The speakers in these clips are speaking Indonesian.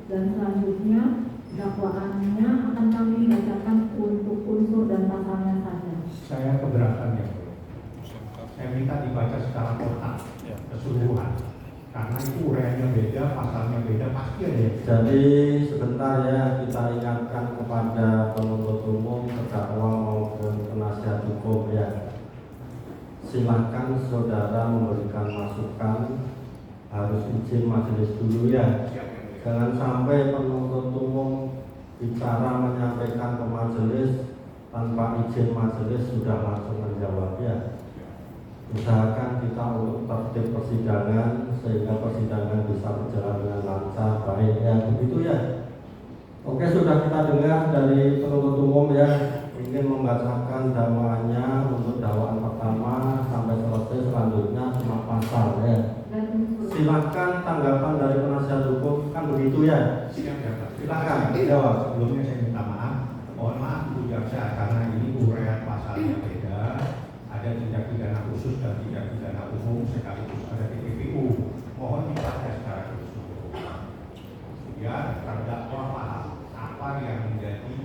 dan selanjutnya dakwaannya akan kami bacakan untuk unsur dan pasalnya saja. Saya keberatan ya, saya minta dibaca secara total keseluruhan karena itu uraiannya beda, pasalnya beda, pasti ada. Jadi sebentar ya, kita ingatkan kepada penuntut umum, terdakwa maupun penasihat hukum ya. Silakan saudara memberikan masukan, harus izin majelis dulu ya. Jangan sampai penuntut umum bicara menyampaikan ke majelis tanpa izin majelis sudah langsung menjawab ya. Usahakan kita untuk tertib persidangan sehingga persidangan bisa berjalan dengan lancar, baik ya, begitu ya. Oke, sudah kita dengar dari penuntut umum ya, ingin membacakan dakwaannya untuk dakwaan pertama sampai selesai, selanjutnya cuma pasal ya. Silakan tanggapan dari penasihat hukum, kan begitu ya. Silakan jawab. Sebelumnya saya minta maaf, mohon maaf Bu Jaksa karena ini uraian pasalnya beda. Ada tindak pidana khusus dan tindak pidana umum sekaligus ada TPPU. Mohon dibaca secara keseluruhan. Ya, terdakwa paham apa yang menjadi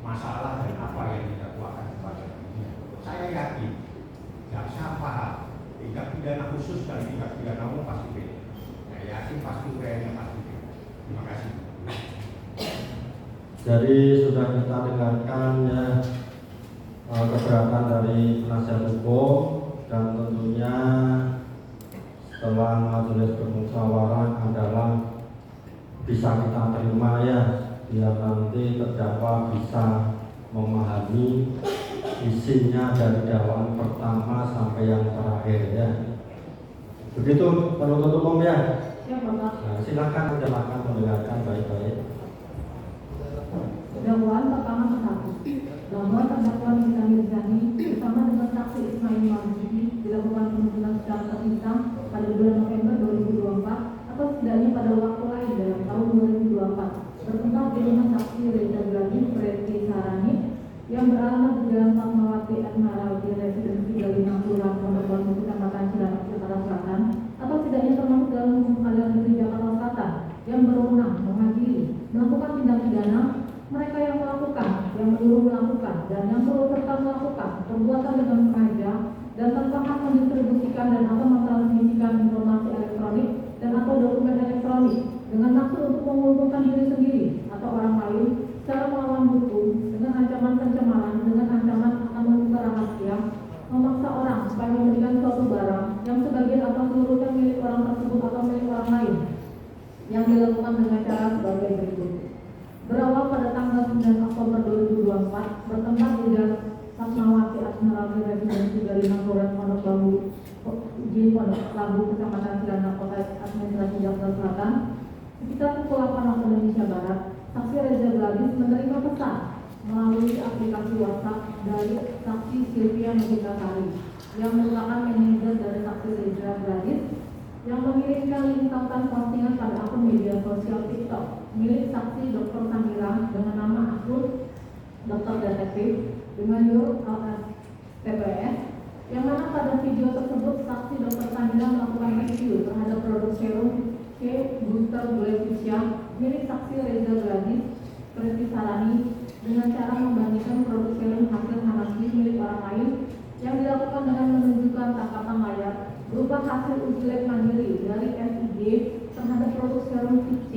masalah dan apa yang didakwakan kepada dirinya. Saya yakin jaksa paham tindak pidana khusus dan tindak pidana umum pasti beda. Saya yakin pasti uraiannya pasti beda. Terima kasih. Jadi sudah kita dengarkan ya keberatan dari penasihat hukum, dan tentunya setelah majelis bermusyawarah adalah bisa kita terima ya, biar nanti terdakwa bisa memahami isinya dari dakwaan pertama sampai yang terakhir ya. Begitu penuntut umum ya. Nah, silakan mendengarkan baik-baik. Dakwaan pertama satu, bahwa terdakwa Nikita Mirzani bersama dengan saksi Ismail Marzuki dilakukan pembunuhan secara terpisah pada bulan November 2024 atau setidaknya pada waktu lain dalam tahun 2024 bertempat di rumah saksi Reza Gladi Preti Sarani yang beralamat di Jalan Fatmawati Admiralty Residensi Galina Kelurahan Pondok Bambu Kecamatan Cilandak Jakarta Selatan atau setidaknya termasuk dalam hukum pengadilan negeri Jakarta Selatan yang berwenang mengadili melakukan tindak pidana mereka yang melakukan, yang menyuruh melakukan, dan yang turut serta melakukan perbuatan dengan sengaja dan tanpa hak mendistribusikan dan atau mentransmisikan informasi elektronik dan atau dokumen elektronik dengan maksud untuk menguntungkan diri sendiri atau orang lain secara melawan hukum dengan ancaman pencemaran, dengan ancaman akan membuka rahasia, memaksa orang supaya memberikan suatu barang yang sebagian atau seluruhnya milik orang tersebut atau milik orang lain yang dilakukan dengan cara sebagai berikut. Berawal pada tanggal 9 Oktober 2024 bertempat di Jalan Fatmawati Admiralty Residensi Galina Kelurahan Pondok Bambu di Pondok Labu Kecamatan Cilandak Kota Administrasi Jakarta Selatan sekitar pukul 8 waktu Indonesia Barat. Saksi Reza Gladys menerima pesan melalui aplikasi WhatsApp dari saksi Sylvia Novitasari yang merupakan manajer dari saksi Reza Gladys yang mengirimkan link tautan postingan pada akun media sosial TikTok milik saksi Dr. Samira dengan nama akun Dr. Detektif dengan URL TPS, yang mana pada video tersebut saksi Dr. Samira melakukan review terhadap produk serum C Booster Glyphisia milik saksi Reza Gladys Preti Sarani dengan cara membandingkan produk serum hasil Hanafi milik orang lain yang dilakukan dengan menunjukkan tangkapan layar berupa hasil uji lab mandiri dari SIG terhadap produk serum C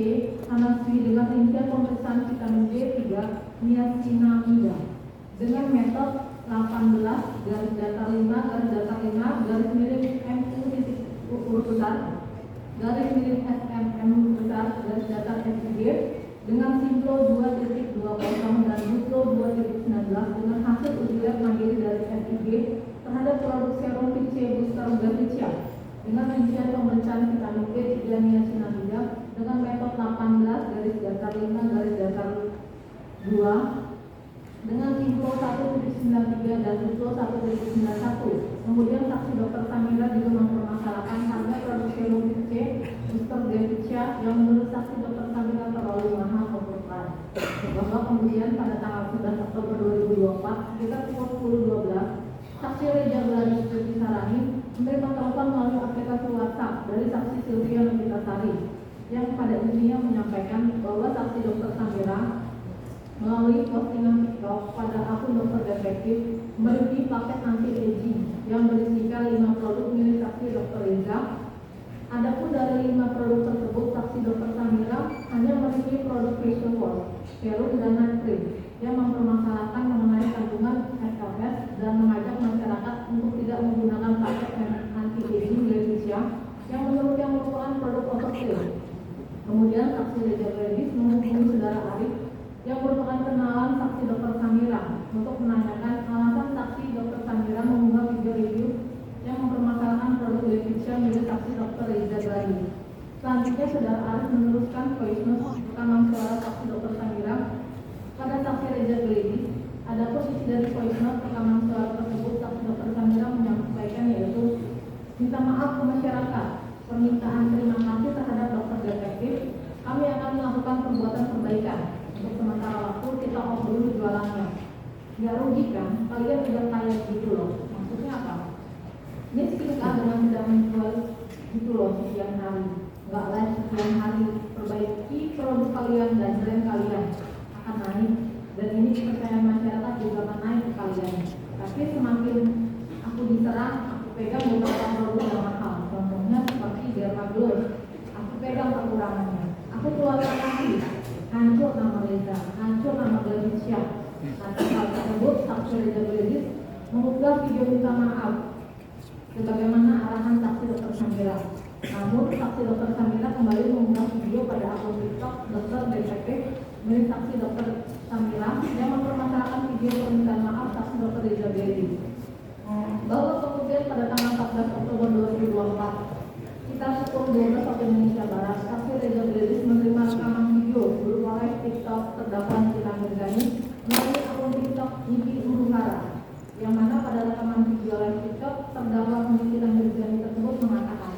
Hanafi dengan rincian pemeriksaan vitamin D3 niacinamida dengan metode 18 garis datar 5 garis miring MU titik urut besar garis miring SMM besar garis datar SIG dengan Simplo 2.20 dan Butlo 2.19 dengan hasil uji lab mandiri dari SIG terhadap produk serum C Booster Glyphisia dengan rincian pemeriksaan vitamin D3 niacinamida dengan metode 18 garis datar 5 garis datar 2 dengan Simplo 1.93 dan Butlo 1.91. Kemudian saksi Dr. Samira juga mempermasalahkan harga produk serum C Booster Glyphisia yang menurut saksi Dr. Samira terlalu mahal memperlukan. Bahwa kemudian pada tanggal 11 Oktober 2024 sekitar pukul 10.12 saksi Reza Gladys Preti Sarani menerima telepon melalui aplikasi WhatsApp dari saksi Sylvia Novitasari yang pada intinya menyampaikan bahwa saksi Dr. Samira melalui postingan TikTok pada akun dokter detektif mereview paket anti-aging yang berisikan 5 produk milik saksi Dr. Reza. Adapun dari 5 produk tersebut, saksi Dr. Samira hanya mereview produk facial wash, serum dan night cream yang mempermasalahkan mengenai kandungan SLS dan mengajak masyarakat untuk tidak menggunakan paket anti-aging Glevicia yang menurutnya merupakan produk overkill. Kemudian saksi Reza Gledis menghubungi saudara Arif yang merupakan kenalan saksi Dr. Samira untuk menanyakan alasan saksi Dr. Samira mengunggah video review yang mempermasalahkan produk Glevicia milik saksi Dr. Reza Gledis. Selanjutnya saudara Arif meneruskan voice note rekaman suara saksi Dr. Samira pada saksi Reza Gledis. Adapun isi dari voice note rekaman suara tersebut, saksi Dr. Samira menyampaikan yaitu minta maaf ke masyarakat, permintaan terima kasih terhadap dokter detektif, kami akan melakukan perbuatan perbaikan. Untuk sementara waktu kita off dulu jualannya. Nggak rugi kan? Kalian udah kaya gitu loh. Maksudnya apa? Miskin kan dengan tidak menjual gitu loh sekian hari. Nggak live sekian hari. Perbaiki produk kalian dan brand kalian akan naik. Dan ini kepercayaan masyarakat juga akan naik ke kalian. Tapi semakin aku diserang, aku pegang beberapa produk yang mahal. Contohnya seperti Dermagloss. Aku pegang kekurangannya. Aku keluarkan lagi. Hancur nama Reza, hancur nama Glevicia. Atas hal tersebut, saksi Reza Gledis mengunggah video minta maaf sebagaimana arahan saksi Dr. Samira. Namun, saksi Dr. Samira kembali mengunggah video pada akun TikTok dokter detektif milik saksi Dr. Samira yang mempermasalahkan video permintaan maaf saksi Dr. Reza Gledis. Bahwa kemudian pada tanggal 14 Oktober 2024 kita pukul 12 waktu Indonesia Barat, saksi Reza Gledis menerima rekaman video berupa live TikTok terdakwa Nikita Mirzani melalui akun TikTok Niki Uruhara, yang mana pada rekaman video live TikTok terdakwa Nikita Mirzani tersebut mengatakan,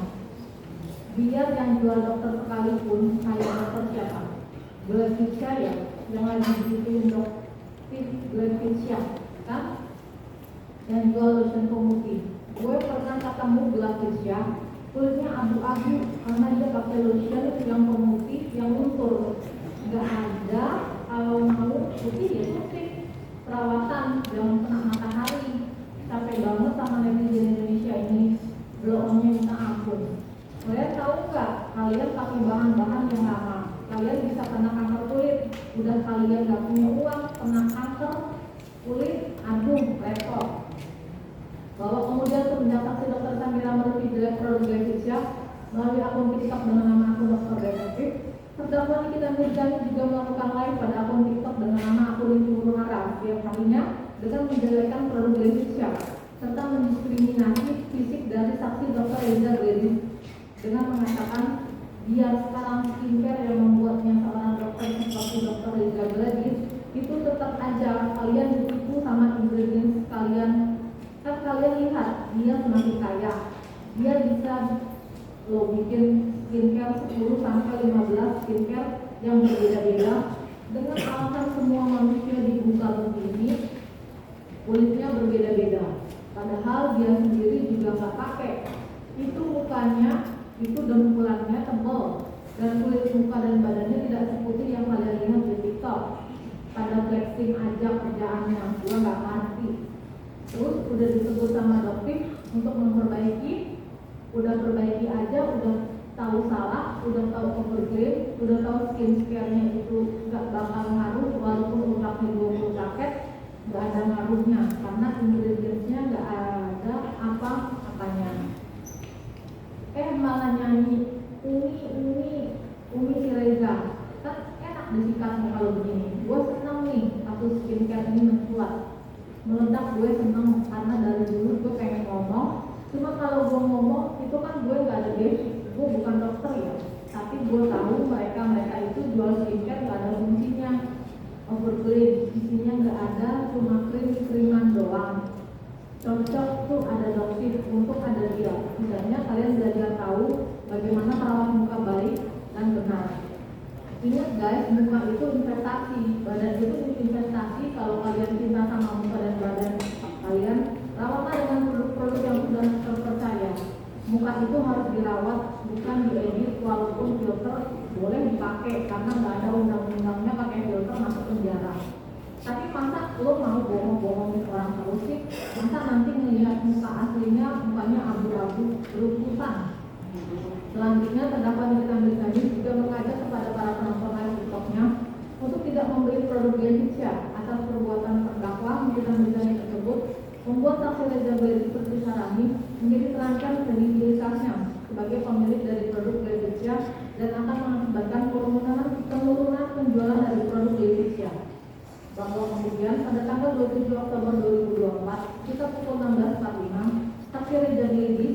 biar yang jual dokter sekalipun saya dokter siapa? Glevicia ya, yang lagi bikin dokter Glevicia kan? Yang jual lotion pemutih. Gue pernah ketemu Glevicia, kulitnya abu-abu karena dia pakai lotion yang pemutih yang luntur. Gak ada, kalau mau putih ya putih. Perawatan jangan kena matahari. Capek banget sama netizen Indonesia ini, blow-onnya minta ampun. Kalian tahu nggak? Kalian pakai bahan-bahan yang lama, kalian bisa kena kanker kulit. Udah kalian gak punya uang, kena kanker kulit, aduh repot. Bahwa kemudian semenjak saksi Dr. Samira mereview produk Glevicia melalui akun TikTok dengan nama akun dokter detektif, terdakwa Nikita Mirzani juga melakukan live pada akun TikTok dengan nama akun Niki Uruhara setiap harinya dengan menjelekkan produk Glevicia serta mendiskriminasi fisik dari saksi Dr. Reza Gledis dengan mengatakan biar sekarang skincare yang membuatnya seorang dokter seperti Dr. Reza Gledis itu tetap aja kalian ditipu sama ingredients kalian. Kan kalian lihat dia semakin kaya, dia bisa lo bikin skincare 10 sampai 15 skincare yang berbeda-beda dengan alasan semua manusia di muka bumi ini kulitnya berbeda-beda. Padahal dia sendiri juga nggak pakai. Itu mukanya, itu dengkulannya tebal dan kulit muka dan badannya tidak seputih yang kalian lihat di TikTok. Pada flexing aja kerjaannya, gua nggak ngerti. Terus udah disebut sama dokter untuk memperbaiki, udah perbaiki aja, udah tahu salah, udah tahu overclaim, udah tahu skincare-nya itu nggak bakal ngaruh walaupun utaknya 20 paket, nggak ada ngaruhnya karena ingredients-nya nggak ada apa-apanya. Malah nyanyi Umi si Reza, kan enak disikatnya kalau begini. Gue seneng nih kasus skincare ini mencuat. Meledak gue seneng karena dari dulu gue pengen ngomong. Cuma kalau gue ngomong itu kan gue nggak ada basic, gue bukan dokter ya. Tapi gue tahu mereka itu jual skincare nggak ada fungsinya. Overclaim, isinya nggak ada, cuma krim-kriman doang. Cocok tuh ada dokter untuk ada dia. Misalnya kalian belajar tahu bagaimana merawat muka baik dan benar. Ingat guys, muka itu investasi, badan itu investasi. Kalau kalian cinta sama muka dan badan kalian, rawatlah dengan produk-produk yang sudah terpercaya. Muka itu harus dirawat, bukan diedit walaupun filter boleh dipakai karena nggak ada undang-undangnya pakai filter masuk penjara. Tapi masa lo mau bohong-bohongin orang terus sih? Masa nanti melihat muka aslinya, mukanya abu-abu, berukusan. Selanjutnya, terdakwa Nikita Mirzani juga mengajak kepada para penonton live TikToknya untuk tidak membeli produk Gelicia atas perbuatan terdakwa Nikita Mirzani tersebut membuat saksi Reza Gleris Sarani menjadi terancam kredibilitasnya sebagai pemilik dari produk Gelicia dan akan mengakibatkan penurunan penjualan dari produk Gelicia. Bahwa kemudian pada tanggal 27 Oktober 2024 sekitar pukul 16.45 saksi Reza Gleris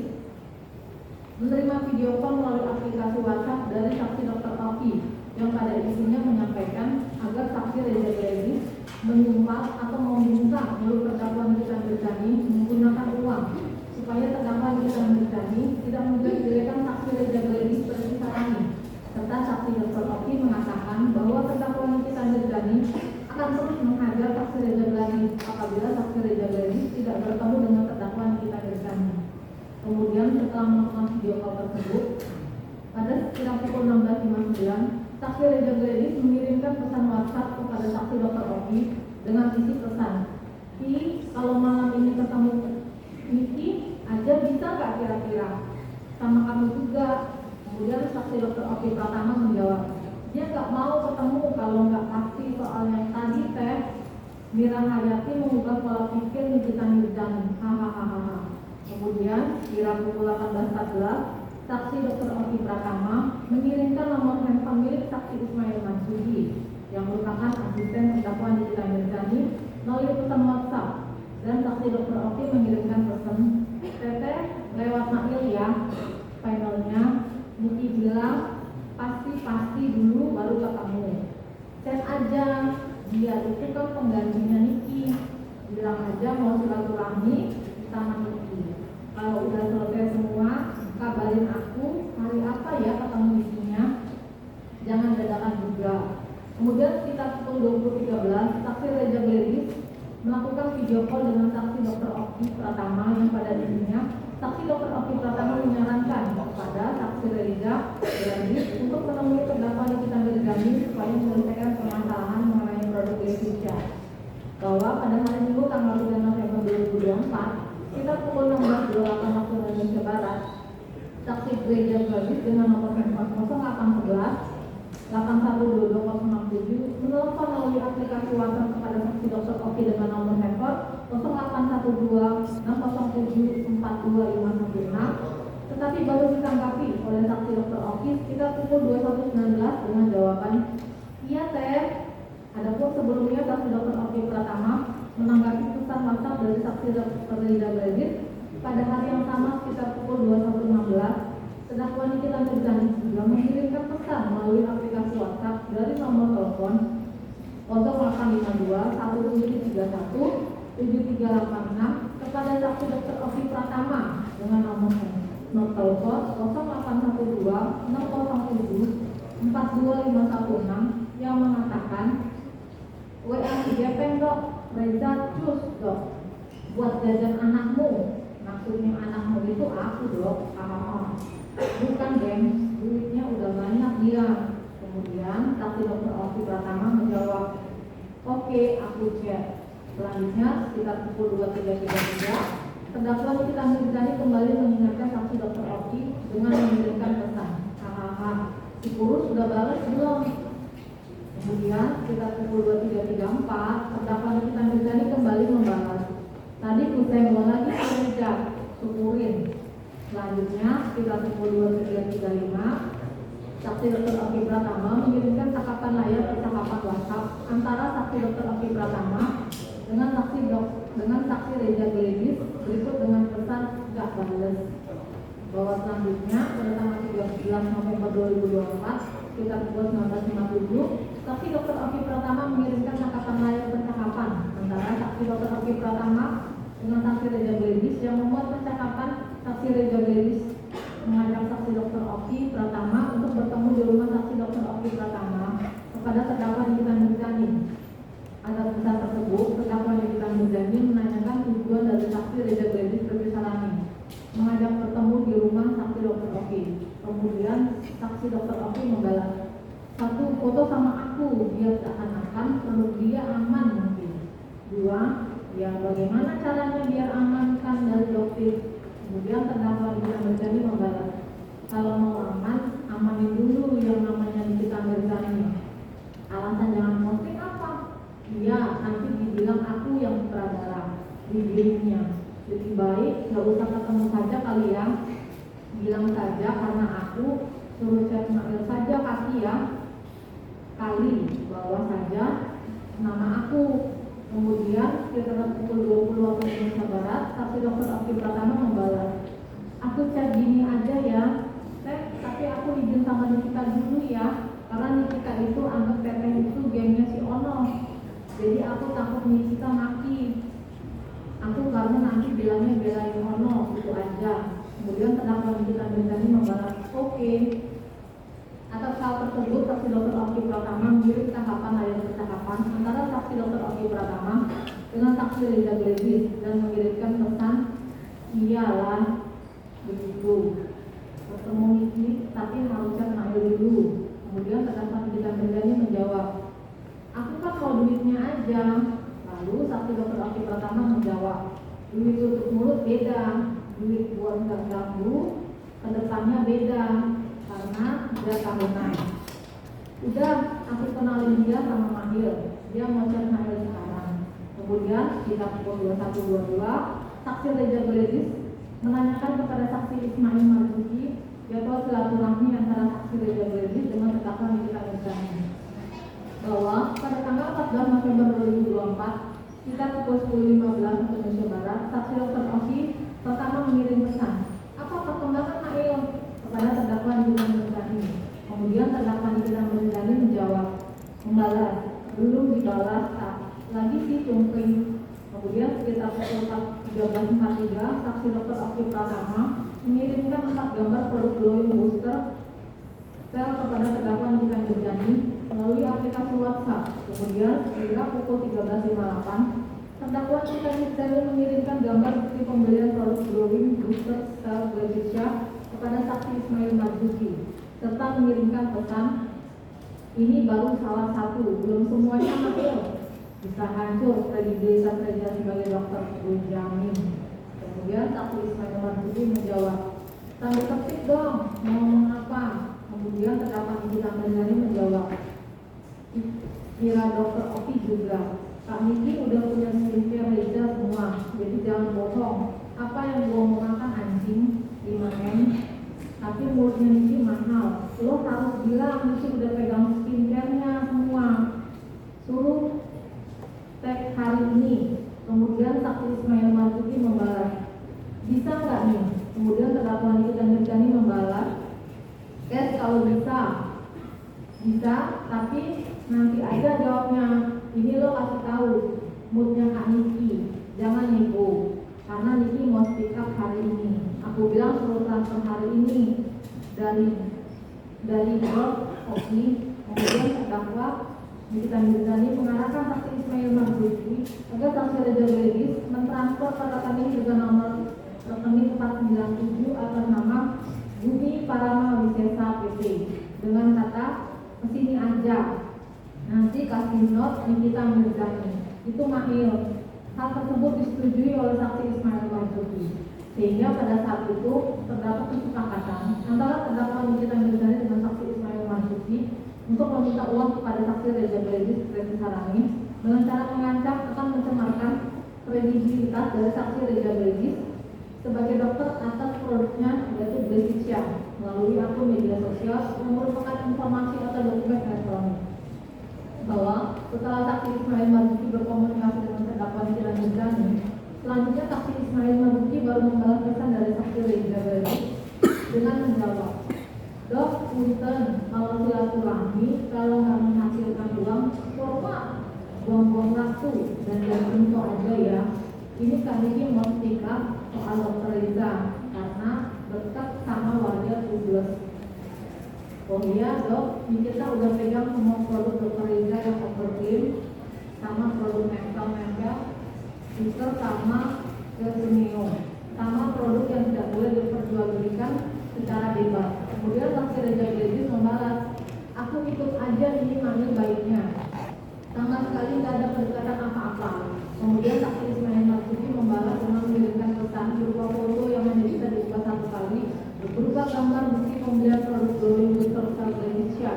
menerima video call melalui aplikasi WhatsApp dari saksi Dr. Oki yang pada isinya menyampaikan agar saksi Reza Gleris menyumpah atau meminta seluruh terdakwa Nikita Mirzani menggunakan uang supaya terdakwa Nikita Mirzani tidak menjelek-jelekan saksi Reza Gleris Sarani. Serta saksi Dr. Oki mengatakan bahwa terdakwa Nikita Mirzani akan terus menghajar saksi Reza Gleris apabila saksi Reza Gleris tidak bertemu dengan terdakwa Nikita Mirzani. Kemudian setelah melakukan video call tersebut, pada sekitar pukul 16.59, saksi Reza Gleris mengirimkan pesan WhatsApp kepada saksi Dr. Oki dengan isi pesan, "Ki, kalau malam ini ketemu Niki aja bisa gak kira-kira? Sama kamu juga." Kemudian saksi Dr. Oki Pratama menjawab, "Dia gak mau ketemu kalau gak pasti soalnya tadi teh Mira Hayati mengubah pola pikir Nikita Mirzani. Hahaha." Kemudian kira pukul 18.14, saksi Dr. Oki Pratama mengirimkan nomor handphone milik saksi Ismail Mansudi yang merupakan asisten terdakwa Nikita Mirzani melalui pesan WhatsApp, dan saksi Dr. Oki mengirimkan pesan, "Teteh lewat Mail ya, finalnya Niki bilang pasti dulu baru ketemu. Chat aja, dia itu kan penggantinya Niki. Bilang aja mau silaturahmi sama Niki. Kalau udah selesai semua, kabarin aku hari apa ya ketemu Nikinya. Jangan dadakan juga." Kemudian sekitar pukul 20.13, saksi Reza Gleris melakukan video call dengan saksi Dr. Oki Pratama yang pada intinya saksi Dr. Oki Pratama menyarankan kepada saksi Reza Gleris untuk menemui terdakwa Nikita Mirzani supaya menyelesaikan permasalahan mengenai produk Gelicia. Bahwa pada hari Minggu tanggal 3 November 2024 sekitar pukul 16.28 waktu Indonesia Barat, saksi Reza Gleris dengan nomor handphone 0811 8122 menelpon melalui aplikasi WhatsApp kepada saksi Dr. Oki dengan nomor handphone 0812 607 42516, tetapi baru ditanggapi oleh saksi Dr. Oki sekitar pukul 21.19 dengan jawaban, "Iya teh." Adapun sebelumnya saksi Dr. Oki Pratama menanggapi pesan WhatsApp dari saksi Dr. Reza Gleris pada hari yang sama sekitar pukul 21.16. Terdakwa Nikita Mirzani juga mengirimkan pesan melalui aplikasi WhatsApp dari nomor telepon 0852 1731 7386 kepada saksi Dr. Oki Pratama dengan nomor telepon 0812 607 42516 yang mengatakan, "WA Gepeng dok, Reza cus dok, buat jajan anakmu." Maksudnya anakmu itu aku dok. Bukan geng, duitnya udah banyak dia. Kemudian saksi Dr. Oki Pratama menjawab, "Oke, aku chat." Selanjutnya sekitar pukul 23.33, terdakwa Nikita Mirzani kembali mengingatkan saksi Dr. Oki dengan mengirimkan pesan, "Hahaha, si Kurus sudah balas belum?" Kemudian sekitar pukul 23.34, terdakwa Nikita Mirzani kembali membalas, "Tadi kusenggol lagi kerja, syukurin." Selanjutnya sekitar pukul 23.35, saksi Dr. Oki Pratama mengirimkan cakapan layar percakapan WhatsApp antara saksi Dr. Oki Pratama dengan saksi Reza Gleris berikut dengan pesan "gak bales." Bahwa selanjutnya pada tanggal 13 November 2024 sekitar pukul 19.57, saksi Dr. Oki Pratama mengirimkan cakapan layar percakapan antara saksi Dr. Oki Pratama dengan saksi Reza Gleris yang memuat percakapan saksi Reza Gleris mengajak saksi Dr. Oki Pratama untuk bertemu di rumah saksi Dr. Oki Pratama kepada terdakwa Nikita Mirzani. Atas pesan tersebut, terdakwa Nikita Mirzani menanyakan tujuan dari saksi Reza Gleris Sarani mengajak bertemu di rumah saksi Dr. Oki. Kemudian saksi Dr. Oki membalas, Satu, foto sama aku biar seakan-akan produk dia aman mungkin. Dua, ya bagaimana caranya biar amankan dari dokter. Kemudian terdakwa Nikita membalas, kalau mau aman, amanin dulu yang namanya Nikita Mirzani. Alasan jangan posting apa? Iya, nanti dibilang aku yang sutradara di dirinya. Lebih baik gak usah ketemu saja kali ya. Bilang saja karena aku suruh chat Mail saja kaki ya. Kali bawa saja nama aku. Kemudian sekitar pukul 20 waktu Indonesia Barat, saksi Dr. Oki Pratama membalas, aku chat gini aja ya, tapi aku izin sama Nikita dulu ya, karena Nikita itu anggap teteh itu gengnya si Ono. Jadi aku takut Nikita maki. Aku karena nanti bilangnya belain Ono, itu aja. Kemudian terdakwa Nikita Mirzani membalas, oke. Atas hal tersebut, saksi Dr. Oki Pratama mengirim tahapan layar percakapan antara saksi Dr. Oki Pratama dengan saksi Reza Gledis dan mengirimkan pesan, iyalah begitu. Bertemu Niki, tapi harus chat Mail dulu. Kemudian terdakwa Nikita Mirzani menjawab, aku kan mau duitnya aja. Lalu saksi Dr. Oki Pratama menjawab, duit tutup mulut beda, duit buat nggak ganggu, kedepannya beda. Karena dia tahunan. Udah, aku kenalin dia sama Mahil. Dia mau chat Mahil sekarang. Kemudian kita pukul 21.22, saksi Reza Gledis menanyakan kepada saksi Ismail Marzuki jadwal silaturahmi antara saksi Reza Gledis dengan terdakwa Nikita Mirzani, bahwa pada tanggal 14 November 2024 sekitar pukul 10.15 Indonesia Barat, saksi Dr. Oki pertama mengirim pesan, apa perkembangan Mahil kepada terdakwa Nikita Mirzani. Kemudian terdakwa Nikita Mirzani membalas, belum dibalas, lagi sih cungkring. Kemudian sekitar pukul 13.43 saksi Dr. Oki Pratama mengirimkan 4 gambar produk glowing booster sel kepada terdakwa Nikita Mirzani melalui aplikasi WhatsApp. Kemudian sekitar pukul 13.58 terdakwa Nikita Mirzani mengirimkan gambar bukti pembelian produk glowing booster sel Glevicia kepada saksi Ismail Marzuki serta mengirimkan pesan, ini baru salah satu, belum semuanya Mahil, bisa hancur kredibilitas Reza sebagai dokter, gue jamin. Kemudian saksi Ismail Marzuki menjawab, tanda petik dong, mau ngomong apa? Kemudian terdakwa Nikita Mirzani menjawab, kira dokter Oki juga, Kak Niki udah punya skincare Reza semua, jadi jangan bohong. Apa yang gue mau makan anjing 5M, tapi mulutnya Niki mahal. Lo harus bilang Niki udah pegang skincare-nya semua. Suruh tag hari ini. Kemudian saksi Ismail Marzuki membalas, bisa nggak nih? Kemudian terdakwa Nikita Mirzani membalas, yes kalau bisa, tapi nanti aja jawabnya. Ini lo kasih tahu moodnya Kak Niki, jangan nego. Karena Niki mau speak up hari ini. Aku bilang suruh transfer hari ini dari blog Oki. Kemudian terdakwa Nikita Mirzani mengarahkan saksi Ismail Marzuki agar saksi Reza Gledis mentransfer ke rekening dengan nomor rekening 497 atas nama Bumi Parama Wisesa PT dengan kata kesini aja, nanti kasih note Nikita Mirzani. Itu Mahil. Hal tersebut disetujui oleh saksi Ismail Marzuki, sehingga pada saat itu terdapat kesepakatan antara terdakwa Nikita Mirzani dengan saksi Ismail Marzuki untuk meminta uang kepada saksi Reza Gledis Rezi Sarani dengan cara mengancam akan mencemarkan kredibilitas dari saksi Reza Gledis sebagai dokter atas produknya yaitu Glevicia melalui akun media sosial yang merupakan informasi atau dokumen elektronik. Bahwa setelah saksi Ismail Marzuki berkomunikasi dengan terdakwa Nikita Mirzani, selanjutnya saksi Ismail Marzuki baru membalas pesan dari saksi Reza Gledis dengan menjawab, Dok, punten, kalau silaturahmi, kalau nggak menghasilkan uang, formal, buang-buang waktu dan jangan itu aja ya. Ini kali ini mau speak up soal dokter Reza karena dekat sama warga Tubles. Oh iya dok, kita udah pegang semua produk dokter Reza yang overclean sama produk nempel-nempel, stiker sama Gersoneo, sama produk yang tidak boleh diperjualbelikan secara bebas. Kemudian saksi Reza Gledis membalas, aku aku ikut aja ini manggil baiknya. Sama sekali tidak ada pendekatan apa-apa. Kemudian saksi Ismail Marzuki membalas dengan mengirimkan pesan berupa foto yang hanya bisa diubah satu kali, berupa gambar bukti pembelian produk glowing booster Salvencia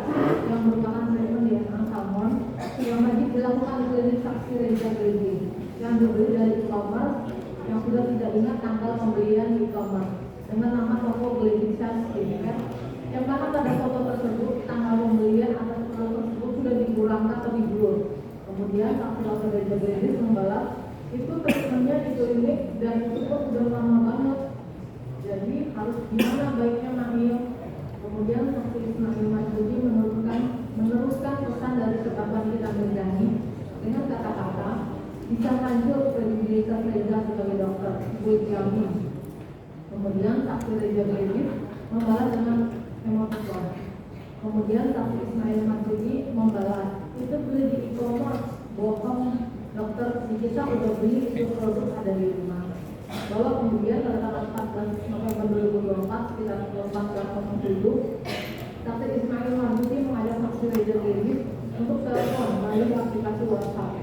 yang merupakan treatment DNA salmon yang wajib dilakukan di klinik saksi Reza Glendi yang dibeli dari e-commerce yang sudah tidak ingat tanggal pembelian di e-commerce dengan nama toko Glendi Skincare, yang mana pada foto tersebut tanggal pembelian atas produk tersebut sudah dikurangkan lebih dulu. Kemudian saksi Dr. Reza Glendi membalas, itu treatmentnya di klinik dan itu kok sudah lama banget. Jadi harus gimana baiknya Mahil? Kemudian saksi Ismail Marzuki meneruskan pesan dari terdakwa kita Mirjani dengan kata-kata, bisa lanjut kredibilitas Reza sebagai dokter, gue jamin. Kemudian saksi Reza Glendi membalas dengan emotikon. Kemudian saksi Ismail Marzuki membalas, itu beli di e-commerce, bohong, dokter, di kita udah beli itu produk ada di rumah. Bahwa kemudian pada tanggal 14 November 2024 sekitar 14.07, saksi Ismail Marzuki mengajak saksi Reza Glendi untuk telepon melalui aplikasi WhatsApp.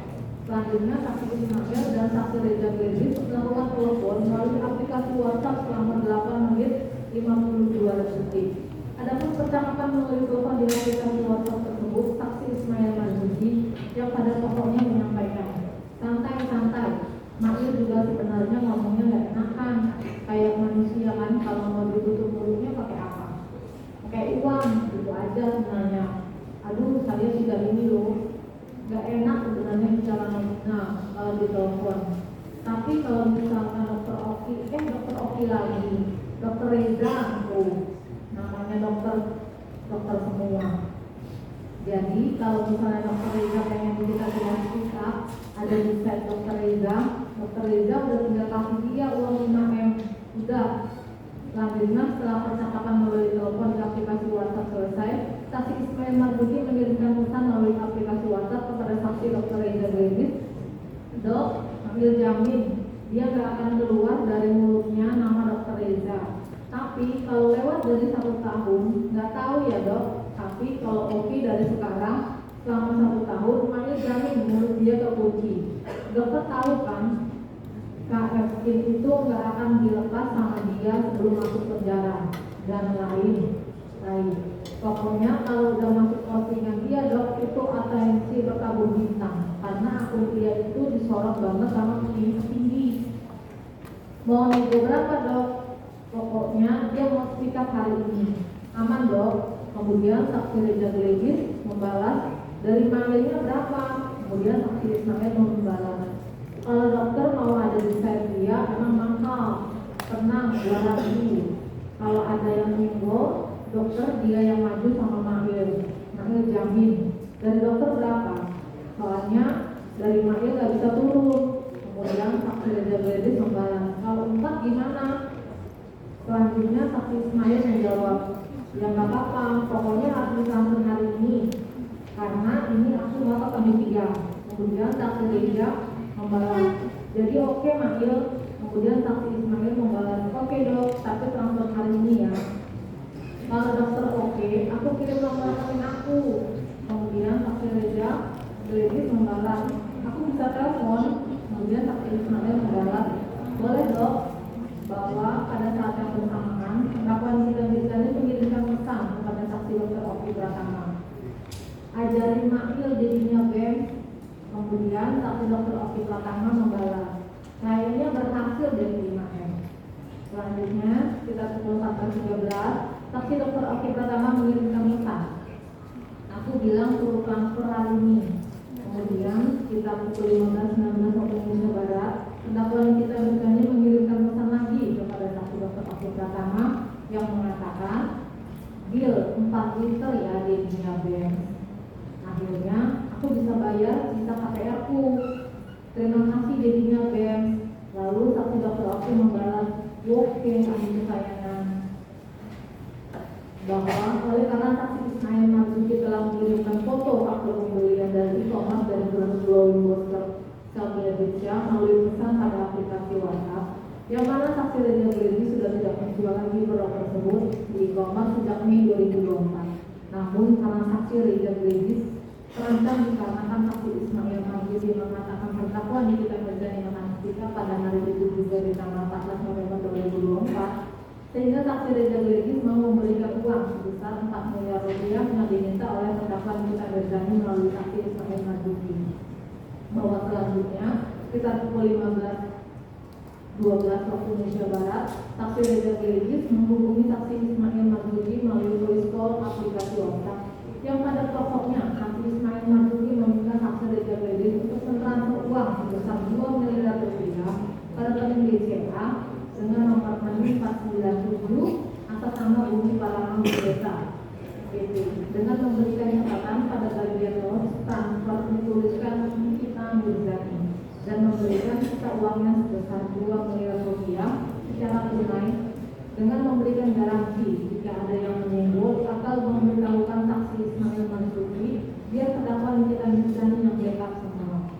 Selanjutnya saksi Ismail dan saksi Reza Glendi melakukan telepon melalui aplikasi WhatsApp selama 8 menit 52 detik. Adapun percakapan melalui telepon di aplikasi WhatsApp tersebut, saksi Ismail Marzuki yang pada pokoknya menyampaikan, santai-santai. Mahir juga sebenarnya ngomongnya nggak enakan, kayak manusia kan, kalau mau ditutup mulutnya pakai apa? Pakai uang, gitu aja sebenarnya. Aduh, saya sudah ini loh, nggak enak sebenarnya bicara ngomongnya kalau di telepon. Tapi kalau misalkan dokter Oki lagi, dokter Reza, namanya dokter semua. Jadi kalau misalnya dokter Reza pengen kita kita ada di site dokter Reza udah tinggal kasih dia uang 5M, udah. Selanjutnya setelah percakapan melalui telepon di aplikasi WhatsApp selesai, saksi Ismail Marzuki mengirimkan pesan melalui aplikasi WhatsApp kepada saksi dokter Reza Glendi, dok, ambil jamin dia gak akan keluar dari mulutnya nama dokter Reza. Tapi kalau lewat dari 1 tahun, nggak tahu ya dok. Tapi kalau Oki dari sekarang selama 1 tahun, ambil jamin mulut dia terkunci. Dokter tahu kan, KF Skin itu nggak akan dilepas sama dia sebelum masuk penjara dan lain. Pokoknya kalau udah masuk postingan dia dok, itu atensi bertabur bintang karena akun dia itu disorot banget sama tinggi. Mau nego berapa dok? Pokoknya dia mau speak up hari ini. Aman dok. Kemudian saksi Reza Glendi membalas, dari manggilnya berapa? Kemudian saksi Ismail membalas, kalau dokter mau ada di site dia emang mahal, tenang 200.000. Kalau ada yang minggu, dokter dia yang maju sama Mahir jamin. Dari dokter berapa? Soalnya dari Mahir gak bisa turun. Kemudian saksi Reza Glendi membalas, kalau 4 gimana? Selanjutnya saksi Ismail menjawab, ya nggak apa-apa, pokoknya harus disamper hari ini karena ini aku bakal panitia. Kemudian saksi Reza membalas, jadi oke Mahil. Kemudian saksi Ismail membalas, oke dok, tapi transfer hari ini ya. Kalau dokter oke, aku kirim nomor rekening aku. Kemudian saksi Reza Glendi membalas, aku bisa telepon. Kemudian saksi Ismail membalas, boleh dok, bahwa pada saat yang bersamaan pengakuan kita ini mengirimkan pesan kepada saksi dokter Oki Pratama, ajarin Mahil jadinya BEM. Kemudian saksi dokter Oki Pratama membalas, kayaknya berhasil jadi 5M. Selanjutnya kita pukul 14.13, saksi dokter Oki Pratama mengirimkan pesan, aku bilang suruh transfer hari ini. Kemudian kita pukul 15.19 waktu Indonesia Barat, pendakwa kita berkali mengirimkan pesan lagi kepada saksi dokter Oki Pratama yang mengatakan, bill 4 liter ya di dunia BEM. Akhirnya aku bisa bayar sisa KPR ku. Terima kasih jadinya BEM. Lalu saksi dokter Oki membalas, oke adik kesayangan, bahwa oleh karena saksi Ismail Marzuki telah mengirimkan foto akte pembelian dari e-commerce dari produk glowing booster Salvencia melalui pesan pada aplikasi WhatsApp, yang mana saksi Reza Glendi sudah tidak menjual lagi produk tersebut di e-commerce sejak Mei 2024. Namun karena saksi Geligis terancam dikarenakan saksi Ismail Marzuki mengatakan terdakwa Nikita Mirzani Mahardika pada hari itu juga di tanggal 14 November 2024, sehingga saksi Reza Geligis mau memberikan uang sebesar 4 miliar rupiah yang diminta oleh terdakwa Nikita Mirzani melalui saksi Ismail Marzuki. Bahwa selanjutnya sekitar pukul 15.12 waktu Indonesia Barat, saksi Reza Geligis menghubungi saksi Ismail Marzuki melalui voice call aplikasi WhatsApp, yang pada pokoknya saksi Ismail Marzuki meminta saksi Reza Geligis untuk mentransfer uang sebesar 2 miliar rupiah pada rekening BCA dengan nomor rekening 497 atas nama Bumi Parangang Desa. Dengan memberikan catatan pada bagian nos transfer dituliskan Nikita Mirzani dan memberikan sisa uangnya sebesar 2 miliar rupiah secara tunai dengan memberikan garansi jika ada yang menyenggol atau memberitahukan saksi Ismail Marzuki biar terdakwa Nikita Mirzani yang backup semua.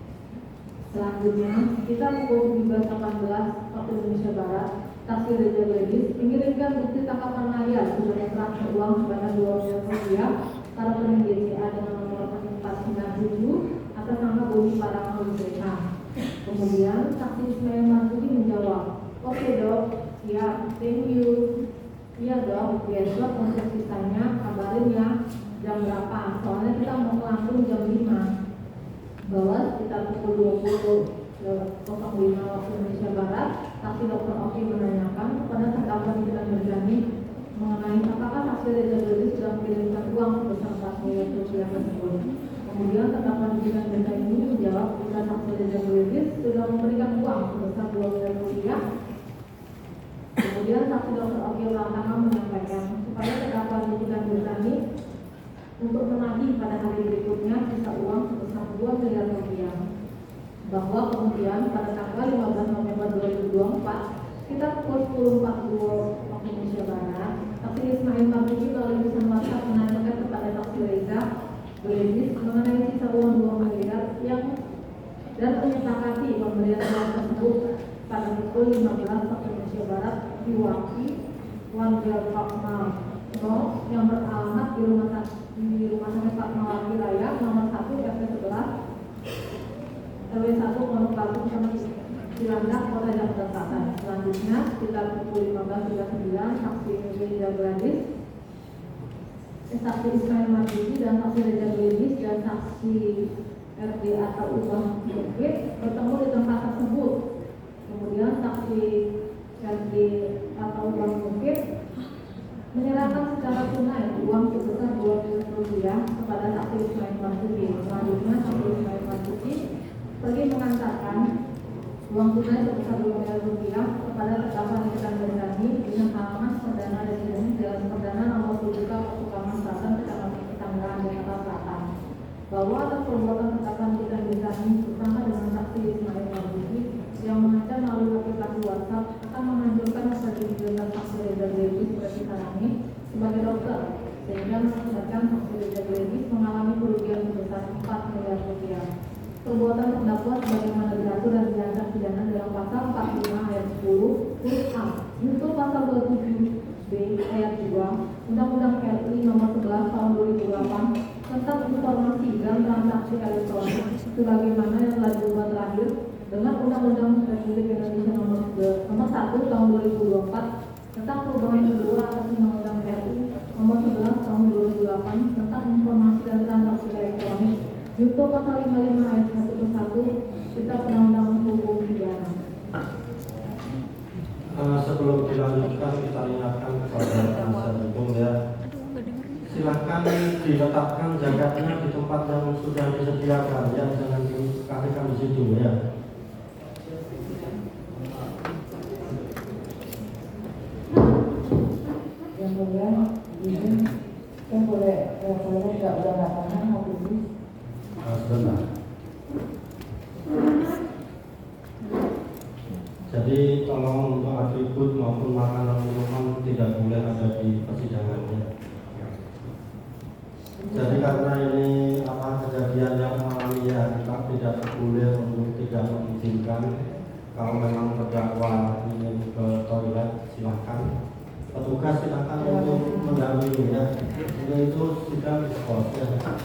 Selanjutnya, kita pukul 13.18 waktu Indonesia Barat, saksi Reza Geligis mengirimkan bukti tangkapan layar sebagai transfer uang sebanyak 2 miliar rupiah pada rekening BCA dengan nomor rekening 497 atas nama Bumi Parangang Desa. Kemudian saksi Ismail Marzuki menjawab, "Oke dok, ya, thank you. Iya dok, besok untuk sisanya kabarin ya jam berapa, soalnya kita mau langsung jam 5. Bahwa sekitar pukul 20.05 waktu Indonesia Barat, saksi Dr. Oki menanyakan kepada terdakwa Nikita Mirzani mengenai apakah saksi Reza Geligis sudah mengirimkan uang sebesar 4 miliar rupiah tersebut. Kemudian terdakwa Nikita Mirzani ini menjawab jika saksi Reza Geligis sudah memberikan uang sebesar 2 miliar rupiah. Kemudian saksi Dr. Oki Pratama menyampaikan supaya terdakwa Nikita Mirzani untuk menagih pada hari berikutnya sisa uang sebesar 2 miliar rupiah. Bahwa kemudian pada tanggal 15 November 2024, kita pukul 10.40 waktu Indonesia Barat, saksi Ismail Marzuki melalui pesan WhatsApp menanyakan kepada saksi Reza Geligis mengenai sisa uang 2 miliar yang dan menyepakati pemberian uang tersebut pada pukul 15 waktu Indonesia Barat diwakili warga Fatmawati yang beralamat di rumah sakit Fatmawati Raya nomor 1 RT 11 RW 1 Pondok Labu Cilandak Kota Jakarta Selatan. Selanjutnya sekitar pukul 15.39 saksi Reza Geligis, saksi Ismail Marzuki dan saksi Reza Geligis dan saksi RD atau Ubah Bukit bertemu di tempat tersebut. Kemudian saksi RD atau Ubah Bukit menyerahkan secara tunai uang sebesar 2 miliar rupiah kepada saksi Ismail Marzuki. Selanjutnya saksi Ismail Marzuki pergi mengantarkan uang tunai sebesar 2 miliar rupiah kepada terdakwa Nikita Mirzani dengan alamat perdana residen Jalan Perdana nomor 7 Sukaman Selatan, Kecamatan Pesanggerahan, Jakarta Selatan. Bahwa atas perbuatan terdakwa Nikita Mirzani bersama dengan saksi Ismail Marzuki yang mengancam melalui aplikasi WhatsApp akan menghancurkan kredibilitas saksi Reza Geligis seperti ini sebagai dokter, sehingga mengakibatkan saksi Reza Geligis mengalami kerugian sebesar 4 miliar rupiah. Perbuatan terdakwa sebagaimana diatur dan diancam pidana dalam pasal 45 ayat 10 huruf A untuk pasal 27 B ayat 2 Undang-Undang RI nomor 11 tahun 2008 tentang informasi dan transaksi elektronik sebagaimana yang telah diubah terakhir dengan Undang-Undang Republik Indonesia nomor 1 tahun 2024 tentang perubahan kedua atas Undang-Undang RI nomor 11 tahun 2008 tentang informasi dan transaksi elektronik. Junto pasal 55 ayat 1 ke 1 Kitab Undang-Undang Hukum Pidana. Sebelum dilanjutkan, kita ingatkan kepada penasihat hukum ya, silakan diletakkan jaketnya di tempat yang sudah disediakan ya, jangan dikasihkan di situ ya. Yang mulia, izin saya boleh tidak udah nggak tahan habis ini. Sebentar. Jadi tolong untuk atribut maupun makanan minuman tidak boleh ada di persidangannya. Jadi karena ini kejadian yang alamiah, kita tidak boleh untuk tidak mengizinkan. Kalau memang terdakwa ingin ke toilet silahkan. Petugas silakan untuk mendampingi ya. Ini itu sudah diskors ya.